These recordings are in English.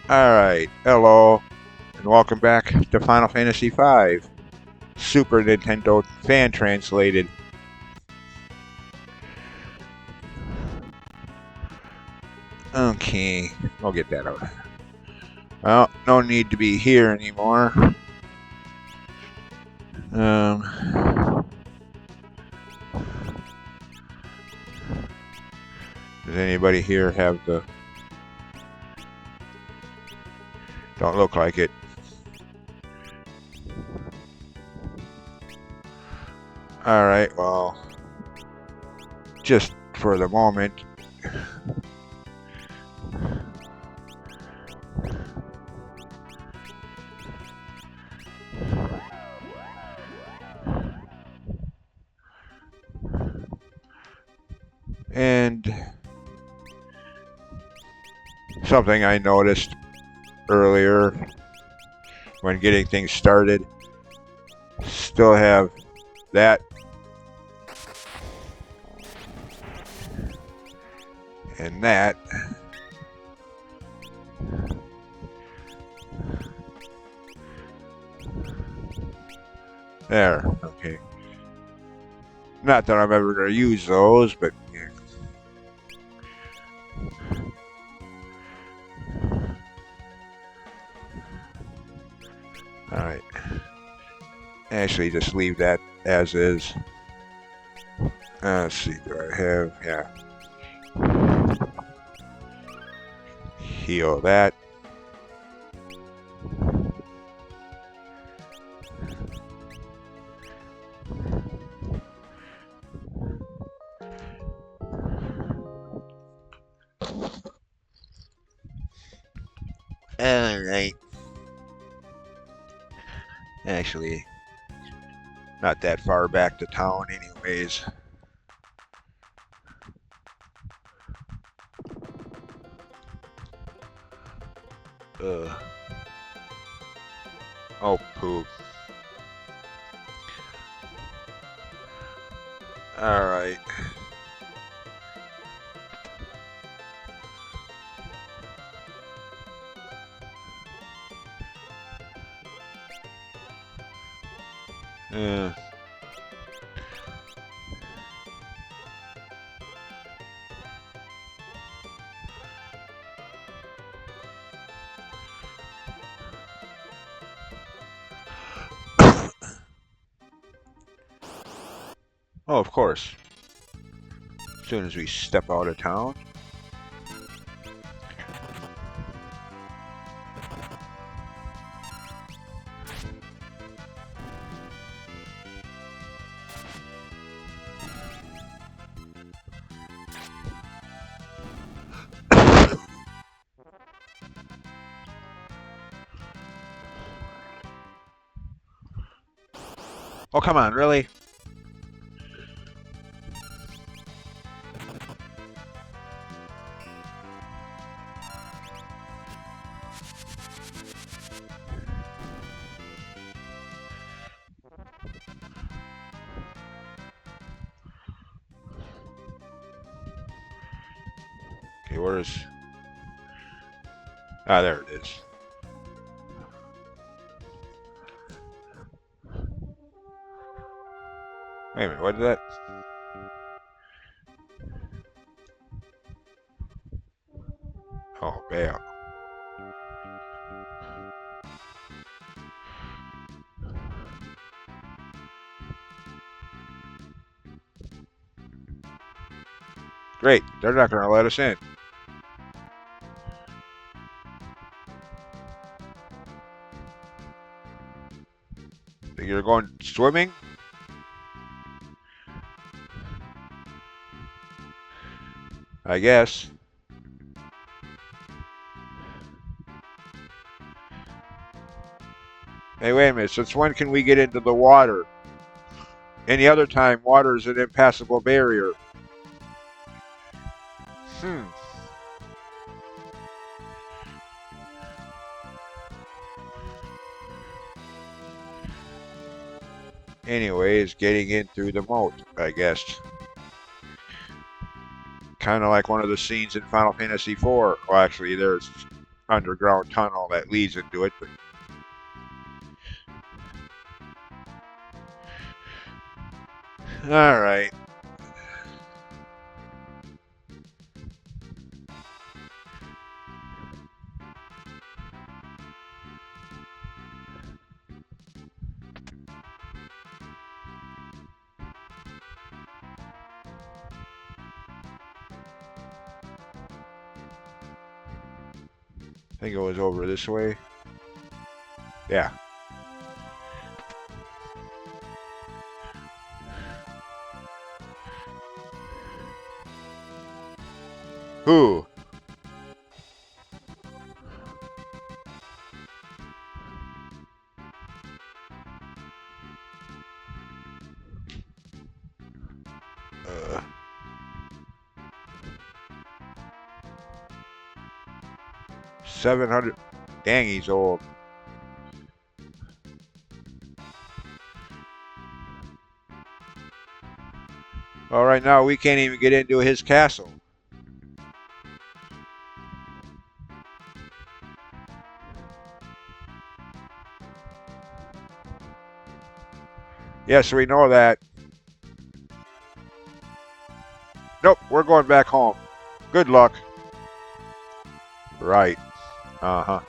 Alright, hello, and welcome back to Final Fantasy V, Super Nintendo fan translated. Okay, we'll get that out. Well, no need to be here anymore. Does anybody here have the... Don't look like it. Alright, well, just for the moment. And something I noticed earlier when getting things started, still have that and that. There, okay. Not that I'm ever going to use those, but yeah. Alright. Actually, just leave that as is. Let's see, do I have, yeah. Heal that. Alright. Actually, not that far back to town anyways. Oh, poop. Alright. Uh, oh, of course. As soon as we step out of town. Oh, come on, really? Okay, where's... Ah, there it is. Wait a minute, what is that? Oh, bam. Great, they're not going to let us in. You're going swimming? I guess. Hey, wait a minute. Since when can we get into the water? Any other time, water is an impassable barrier. Hmm. Anyways, getting in through the moat, I guess. Kind of like one of the scenes in Final Fantasy IV. Well, actually, there's underground tunnel that leads into it. But all right. I think it was over this way. Yeah. Who? Uh, 700. Dang, he's old. All right, now we can't even get into his castle. Yes, we know that. Nope, we're going back home. Good luck. Right. Uh-huh.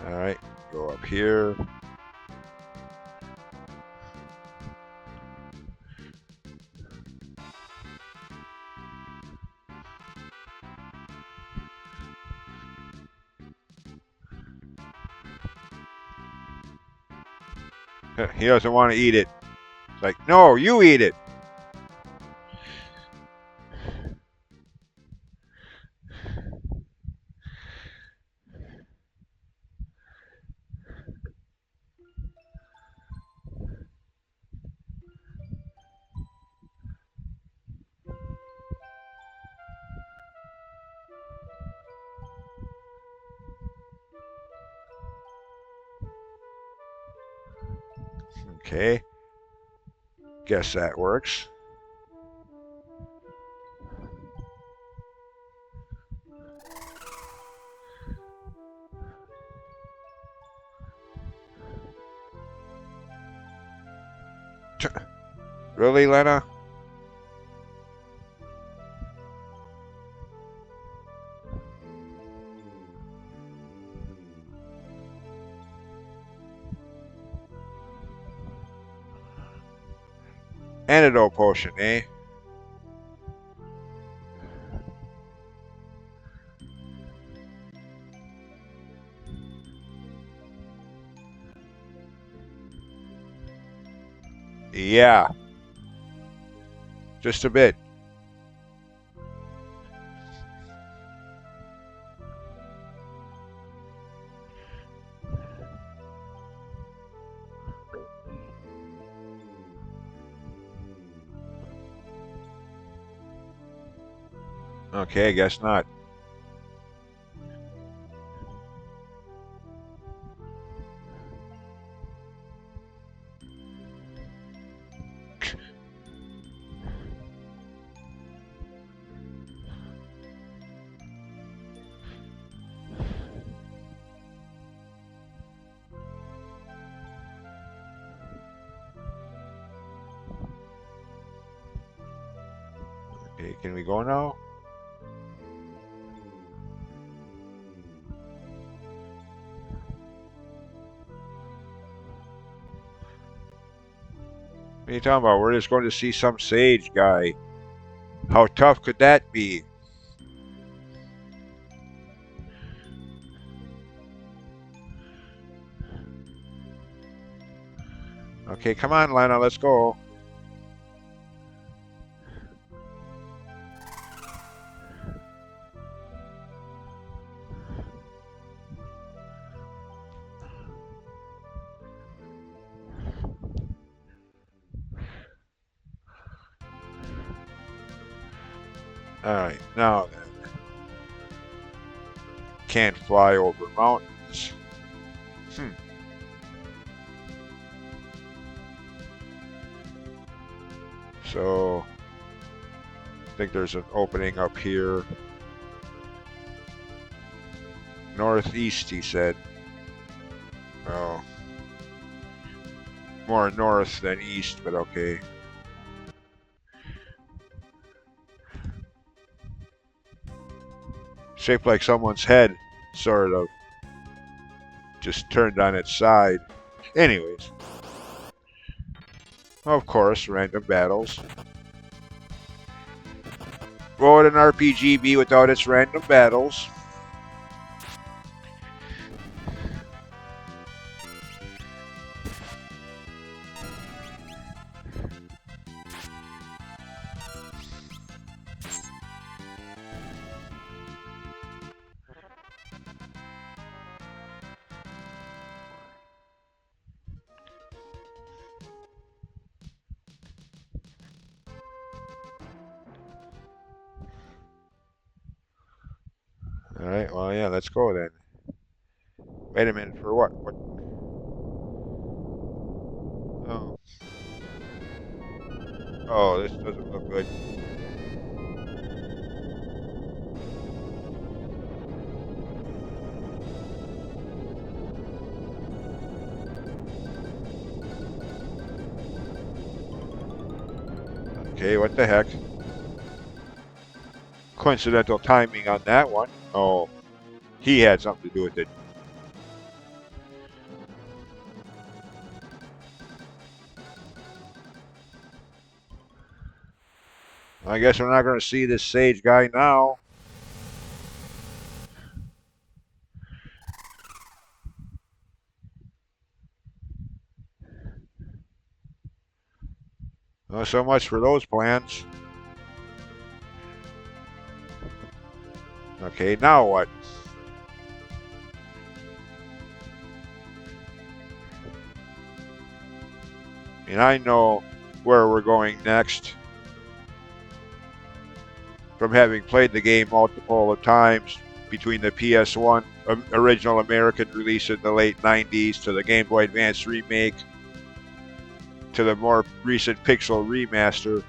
All right, go up here. He doesn't want to eat it. It's like, no, you eat it. Okay. Guess that works. Really, Lena? Antidote potion, eh? Yeah. Just a bit. Okay, I guess not. Okay, can we go now? What are you talking about? We're just going to see some sage guy. How tough could that be? Okay, come on, Lena, let's go. All right, now then. can't fly over mountains. So, I think there's an opening up here. Northeast, he said. Well, more north than east, but okay. Shaped like someone's head, sort of. Just turned on its side. Anyways. Of course, random battles. What would an RPG be without its random battles? Alright, well, yeah, let's go then. Wait a minute, for what? What? Oh. Oh, this doesn't look good. Okay, what the heck? Coincidental timing on that one. Oh, he had something to do with it. I guess we're not going to see this sage guy now. Not so much for those plans. Okay, now what? And I know where we're going next. From having played the game multiple of times between the PS1 original American release in the late 90s to the Game Boy Advance remake to the more recent Pixel remaster.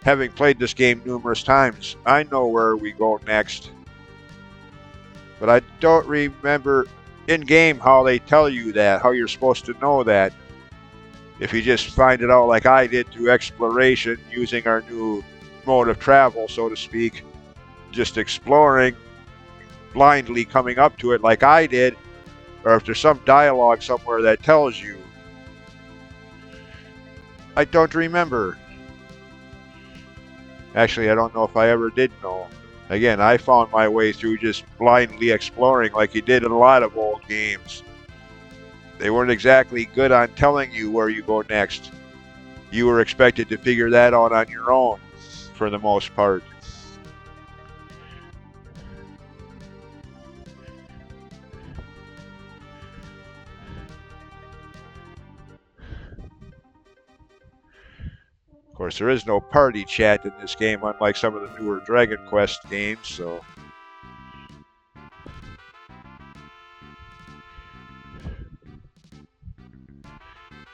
Having played this game numerous times, I know where we go next. But I don't remember in-game how they tell you that, how you're supposed to know that. If you just find it out like I did through exploration, using our new mode of travel, so to speak, just exploring, blindly coming up to it like I did, or if there's some dialogue somewhere that tells you. I don't remember. Actually, I don't know if I ever did know. Again, I found my way through just blindly exploring like you did in a lot of old games. They weren't exactly good on telling you where you go next. You were expected to figure that out on your own, for the most part. Of course, there is no party chat in this game, unlike some of the newer Dragon Quest games, so...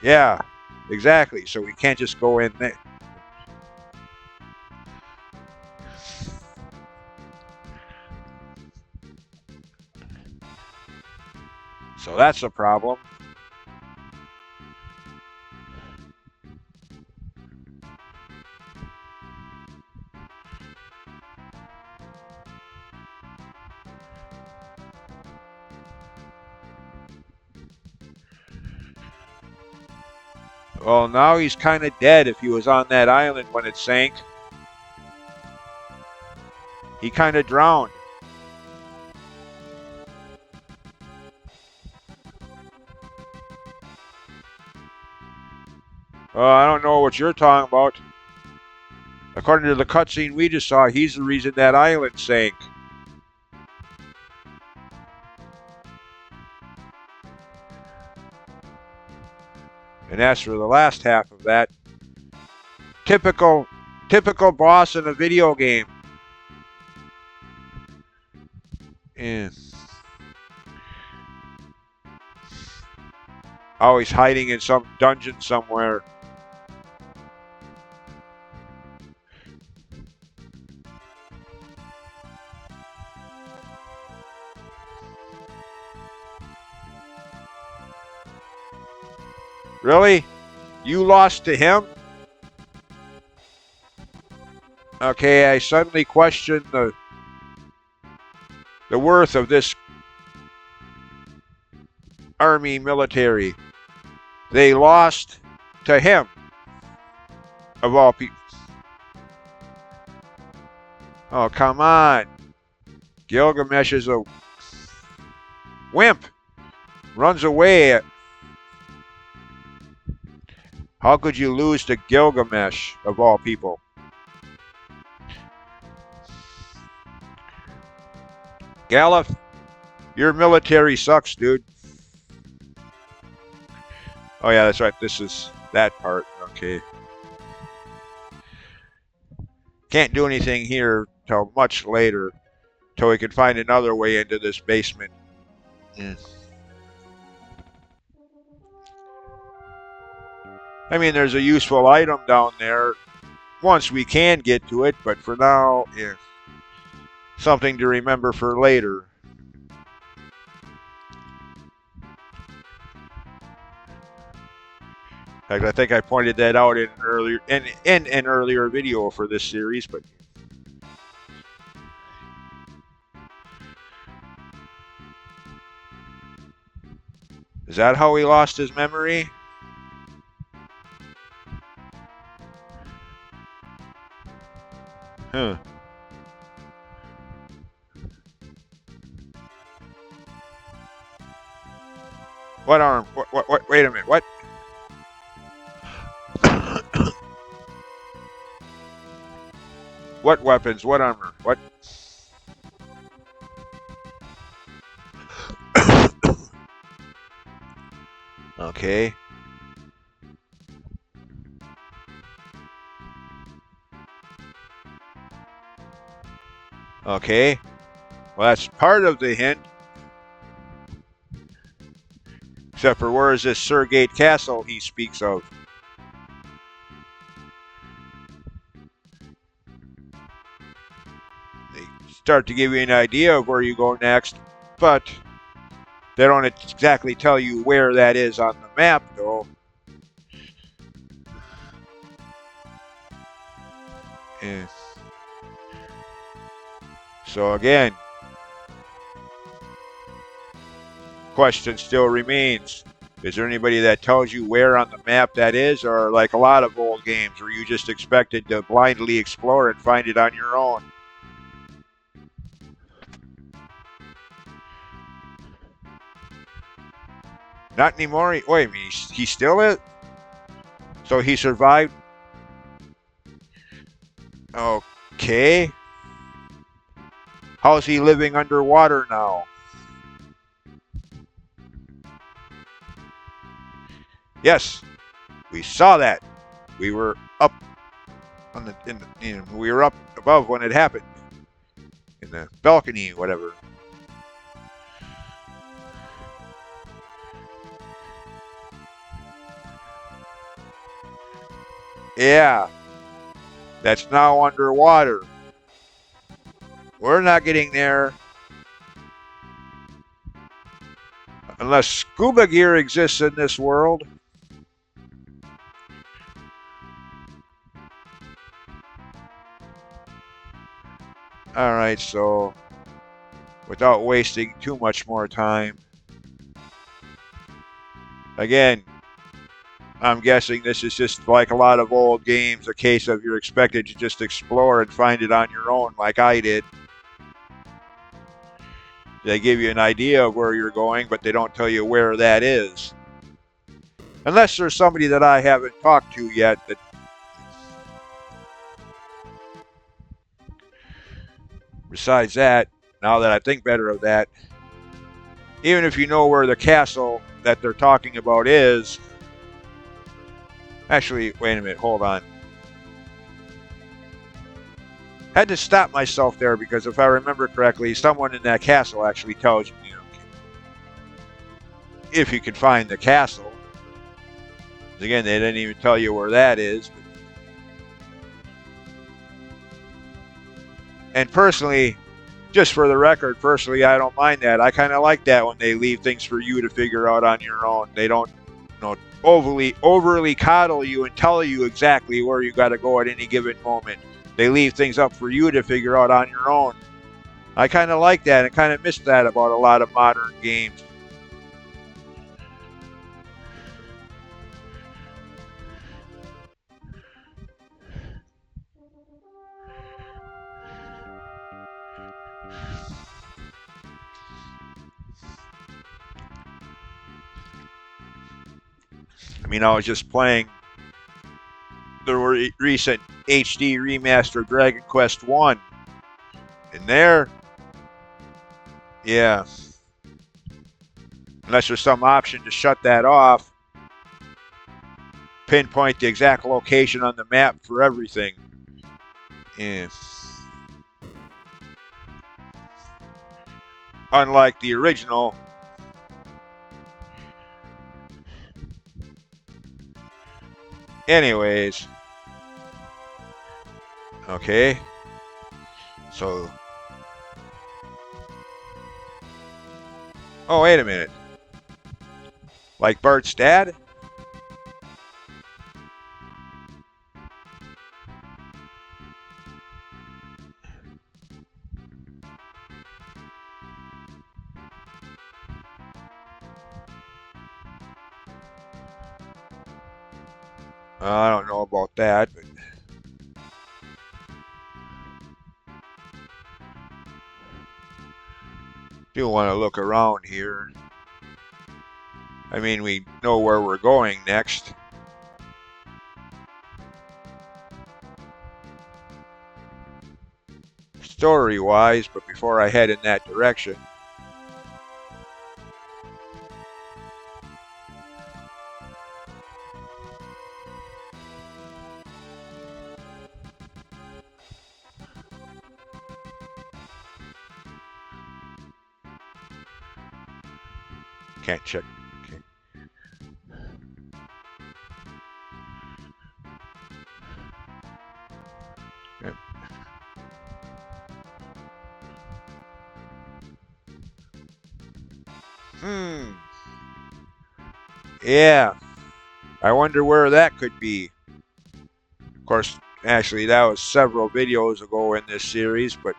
Yeah, exactly, so we can't just go in there. So that's a problem. Well, now he's kind of dead if he was on that island when it sank. He kind of drowned. I don't know what you're talking about. According to the cutscene we just saw, he's the reason that island sank. And as for the last half of that, typical boss in a video game. Yeah. Always hiding in some dungeon somewhere. Really? You lost to him? Okay, I suddenly question the worth of this army military. They lost to him, of all people. Oh, come on. Gilgamesh is a wimp. Runs away. How could you lose to Gilgamesh, of all people? Galuf, your military sucks, dude. Oh, yeah, that's right. This is that part. Okay. Can't do anything here till much later, till we can find another way into this basement. Yeah. I mean, there's a useful item down there once we can get to it, but for now, yeah. Something to remember for later. In fact, I think I pointed that out in an earlier video for this series, but is that how he lost his memory? Huh. What arm? What? Wait a minute. What? What weapons? What armor? What? Okay. Okay. Well, that's part of the hint. Except for where is this Surgate castle he speaks of? They start to give you an idea of where you go next, but they don't exactly tell you where that is on the map, though. Yeah. So again, question still remains. Is there anybody that tells you where on the map that is, or like a lot of old games where you just expected to blindly explore and find it on your own? Not anymore. Wait a minute, he still is? So he survived? Okay. How's he living underwater now? Yes, we saw that. We were up on we were up above when it happened, in the balcony, whatever. Yeah, that's now underwater. We're not getting there unless scuba gear exists in this world. All right, so without wasting too much more time, again, I'm guessing this is just like a lot of old games, a case of you're expected to just explore and find it on your own like I did. They give you an idea of where you're going, but they don't tell you where that is. Unless there's somebody that I haven't talked to yet that... Besides that, now that I think better of that, even if you know where the castle that they're talking about is... Actually, wait a minute, hold on. Had to stop myself there because if I remember correctly, someone in that castle actually tells you, if you can find the castle. Again, they didn't even tell you where that is. And personally, just for the record, personally, I don't mind that. I kind of like that when they leave things for you to figure out on your own. They don't, overly coddle you and tell you exactly where you got to go at any given moment. They leave things up for you to figure out on your own. I kind of like that. I kind of miss that about a lot of modern games. I mean, I was just playing the recent HD remaster Dragon Quest 1. And there, yeah, unless there's some option to shut that off, pinpoint the exact location on the map for everything. Yeah. Unlike the original. Anyways. Okay. So. Oh, wait a minute. Like Bart's dad? I don't know about that, but do want to look around here. I mean, we know where we're going next. Story-wise, but before I head in that direction. Can't check. Okay. Yep. Yeah. I wonder where that could be. Of course, actually, that was several videos ago in this series, but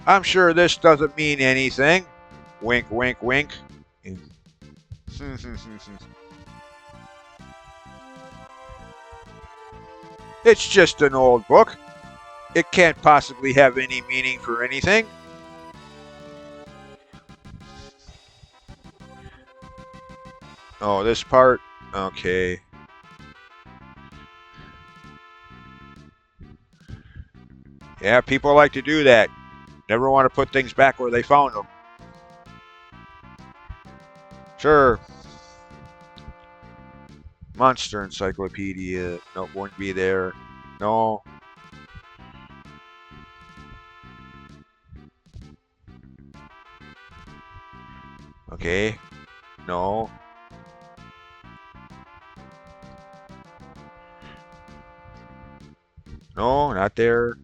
I'm sure this doesn't mean anything. Wink, wink, wink. It's just an old book. It can't possibly have any meaning for anything. Oh, this part? Okay. Yeah, people like to do that. Never want to put things back where they found them. Sure. Monster Encyclopedia. Nope, wouldn't be there. No. Okay. No. No, not there.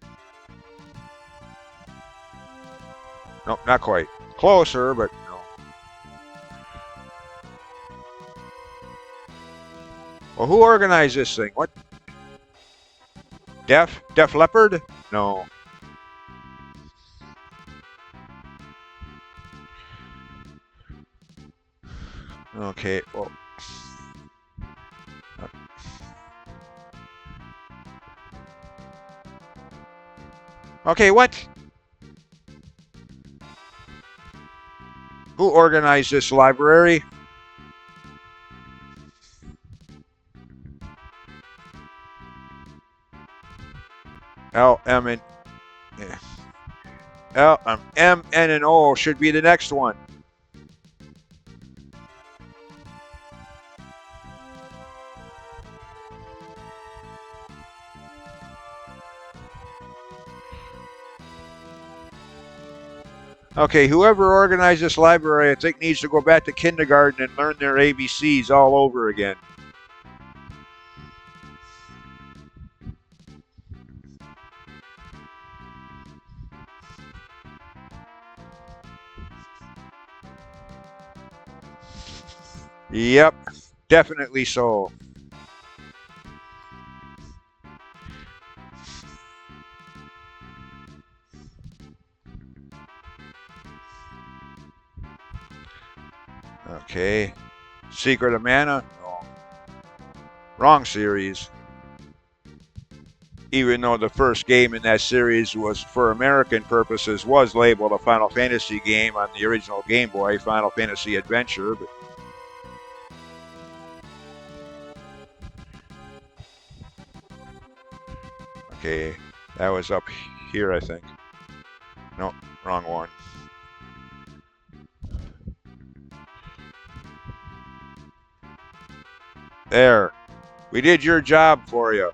Nope, not quite. Closer, but no. Well, who organized this thing? What? Def Leopard? No. Okay, well. Okay, what? Who organized this library? L, M, and L, M, N, and O should be the next one. Okay, whoever organized this library, I think, needs to go back to kindergarten and learn their ABCs all over again. Yep, definitely so. Okay. Secret of Mana? No. Wrong series. Even though the first game in that series was, for American purposes, was labeled a Final Fantasy game on the original Game Boy, Final Fantasy Adventure. But okay, that was up here, I think. No, wrong one. There. We did your job for you.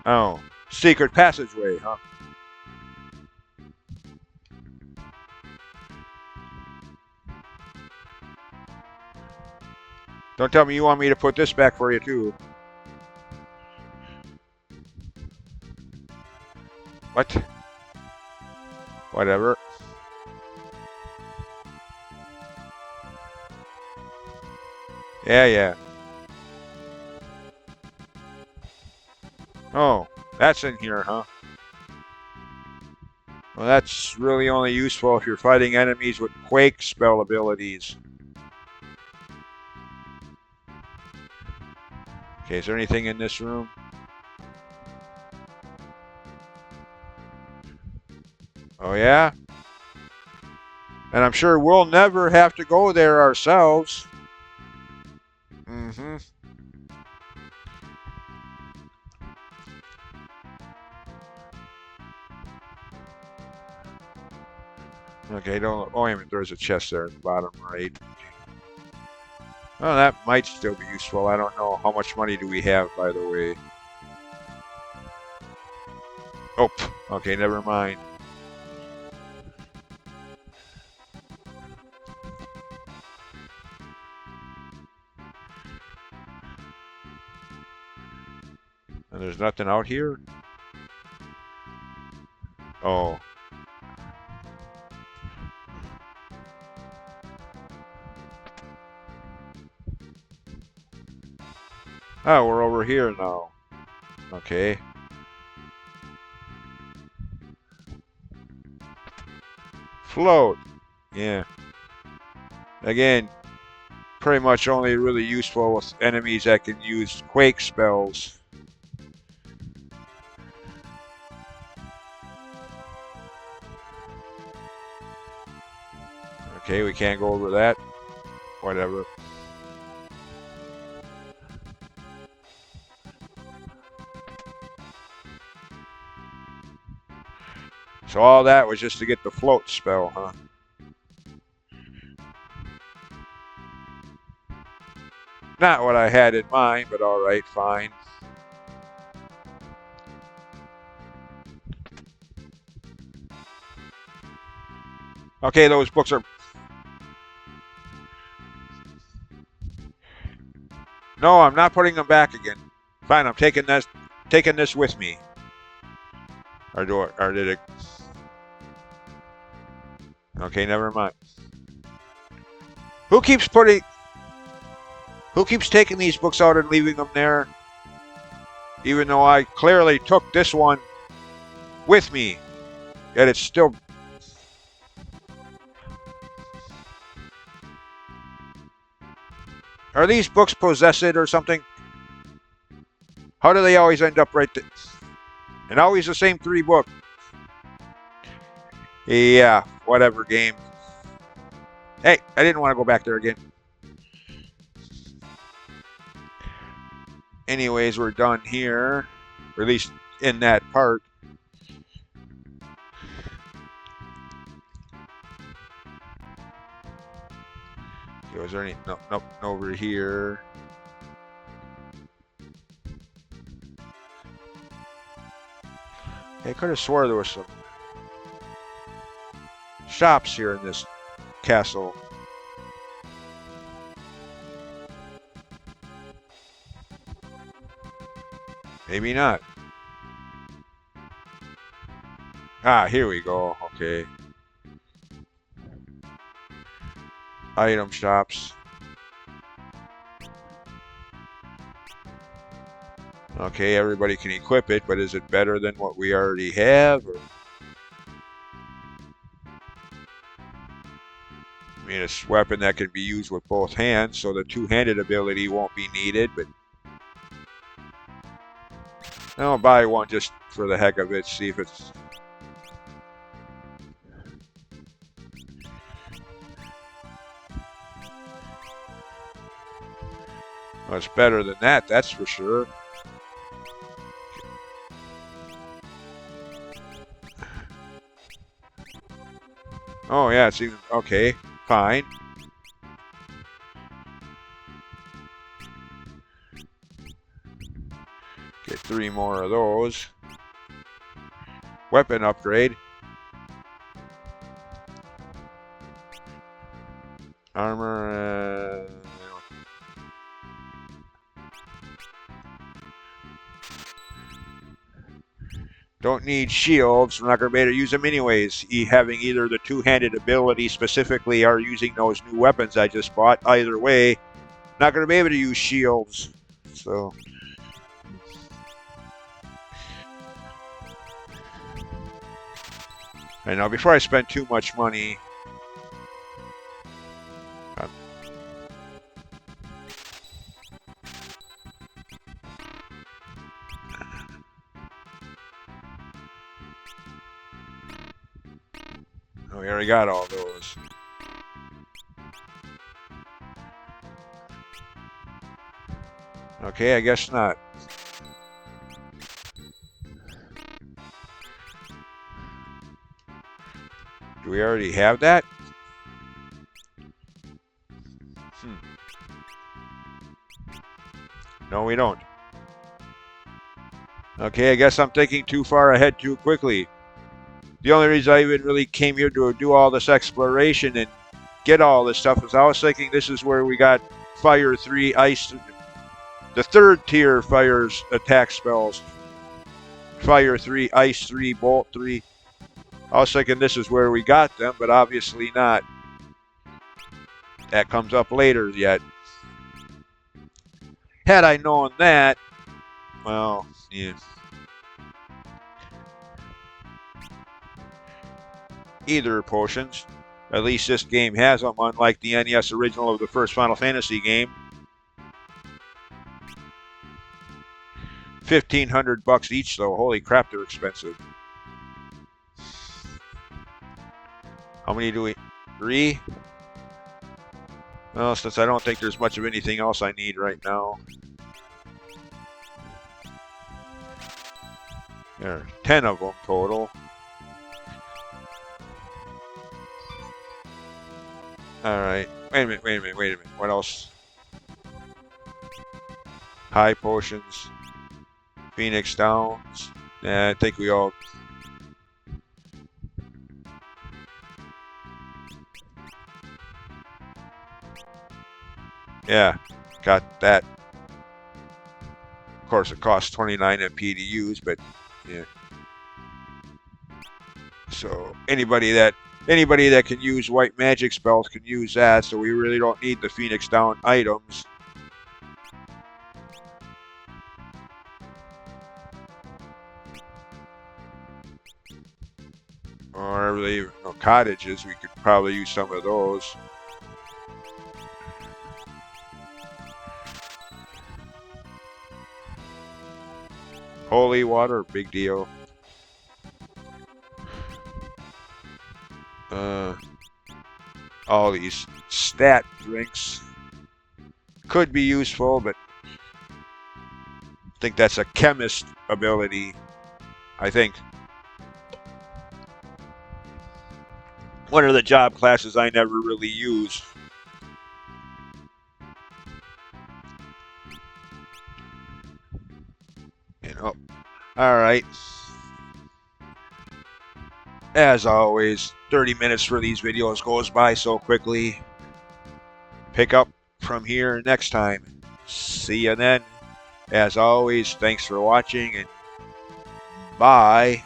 Oh, secret passageway, huh? Don't tell me you want me to put this back for you, too. What? Whatever. Yeah, yeah. Oh, that's in here, huh? Well, that's really only useful if you're fighting enemies with Quake spell abilities. Okay, is there anything in this room? Oh, yeah? And I'm sure we'll never have to go there ourselves. Mm-hmm. Okay, don't. Oh, wait a minute. There's a chest there at the bottom right. Oh, that might still be useful. I don't know. How much money do we have, by the way? Oh, okay, never mind. And there's nothing out here? Oh. Oh, we're over here now. Okay. Float. Yeah. Again, pretty much only really useful with enemies that can use Quake spells. Okay, we can't go over that. Whatever. So all that was just to get the float spell, huh? Not what I had in mind, but alright, fine. Okay, those books are... No, I'm not putting them back again. Fine, I'm taking this with me. Or did it... Okay, never mind. Who keeps putting... Who keeps taking these books out and leaving them there? Even though I clearly took this one with me. Yet it's still... Are these books possessed or something? How do they always end up right there? And always the same 3 books. Yeah, whatever, game. Hey, I didn't want to go back there again. Anyways, we're done here. Or at least in that part. Okay, was there any... Nope, over here. I could have swore there was some shops here in this castle. Maybe not. Ah, here we go. Okay. Item shops. Okay, everybody can equip it, but is it better than what we already have? Or, I mean, it's a weapon that can be used with both hands, so the two-handed ability won't be needed, but I'll buy one just for the heck of it, see if it's... Well, it's better than that, that's for sure. Oh, yeah, it's even... Okay, fine. Get 3 more of those. Weapon upgrade. Armor... Don't need shields. We're not going to be able to use them anyways. Having either the two-handed ability specifically or using those new weapons I just bought. Either way, not going to be able to use shields. So... And now, before I spend too much money... Oh, we already got all those. Okay, I guess not. Do we already have that? No, we don't. Okay, I guess I'm thinking too far ahead too quickly. The only reason I even really came here to do all this exploration and get all this stuff is I was thinking this is where we got Fire 3, Ice... The third tier fires attack spells. Fire 3, Ice 3, Bolt 3. I was thinking this is where we got them, but obviously not. That comes up later yet. Had I known that, well, yeah. Either potions. At least this game has them, unlike the NES original of the first Final Fantasy game. $1,500 each, though. Holy crap, they're expensive. How many do we... 3? Well, since I don't think there's much of anything else I need right now. There are 10 of them total. Alright. Wait a minute. What else? High potions. Phoenix Downs. Yeah, I think we all... Yeah, got that. Of course, it costs 29 MP to use, but yeah. So anybody that can use white magic spells can use that. So we really don't need the Phoenix Down items. Or really, cottages. We could probably use some of those. Holy water, big deal. All these stat drinks could be useful, but I think that's a chemist ability. I think. One of the job classes I never really used. All right. As always, 30 minutes for these videos goes by so quickly. Pick up from here next time. See you then. As always, thanks for watching and bye.